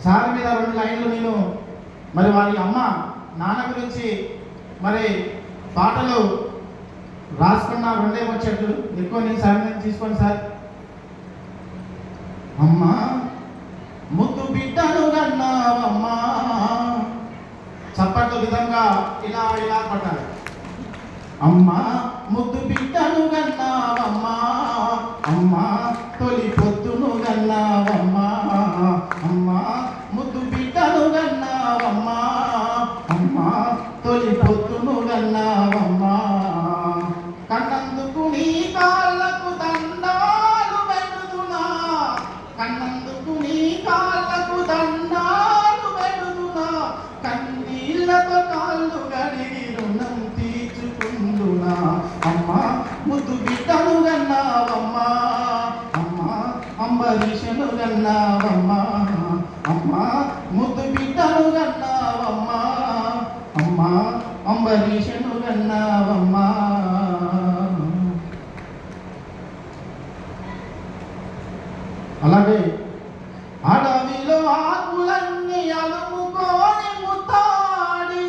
Sir మీద 2 లైన్లు నేను మరి వారి అమ్మ నాన్న గురించి మరి పాటలు రాసుకున్న 2 వచ్చేట్లు ఎక్కువ నేను సార్ మీద తీసుకోండి సార్. అమ్మా ముద్దు బిడ్డను కన్నావమ్మా, చప్పట్ల విధంగా ఇలా ఇలా పట్టాలి. అమ్మా ముద్దు బిడ్డను కన్నావమ్మా, అమ్మా తొలి పొద్దును కన్నావమ్మా, అమ్మా ముద్దు బిడ్డను కన్నావమ్మా, అమ్మా తొలి పొద్దును కన్నావమ్మా. కన్నందుకు నీ కాళ్ళకు దండాలు పెడుతున్నా, కన్నందుకు నీ కాళ్ళకు దండాలు పెడుతున్నా, కన్నీళ్లతో కాళ్ళు గడిగి రుణం తీర్చుకుందునా. అమ్మా ముద్దు బిడ్డను కన్నావమ్మా, అమ్మా అంబరీషను కన్నావమ్మా, అమ్మా ముద్దు బిడ్డను కన్నావమ్మా, అమ్మా అంబరీషను కన్నావమ్మా. అలాగే అడవిలో ఆకులన్నీ అలుముకొని ముతాడి,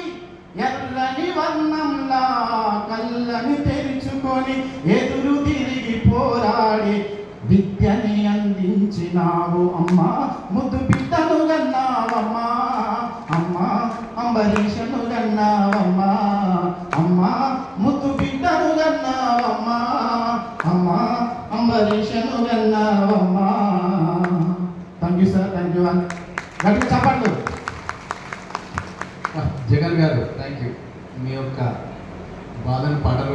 ఎర్రని వర్ణంలా కళ్ళని తెరుచుకొని ఎదురు తిరిగి పోరాడి విద్యని అందించినావు. అమ్మా ముద్దు బిడ్డను కన్నావమ్మా, అమ్మా అంబరీషను కన్నావమ్మా, అమ్మా ముద్దు బిడ్డను కన్నావమ్మా, అమ్మా అంబరీషను కన్నావమ్మా. Thank you sir, thank you. గట్టిగా చెప్పండి. జగన్ గారు థ్యాంక్ యూ. మీ యొక్క బాధను పాటలు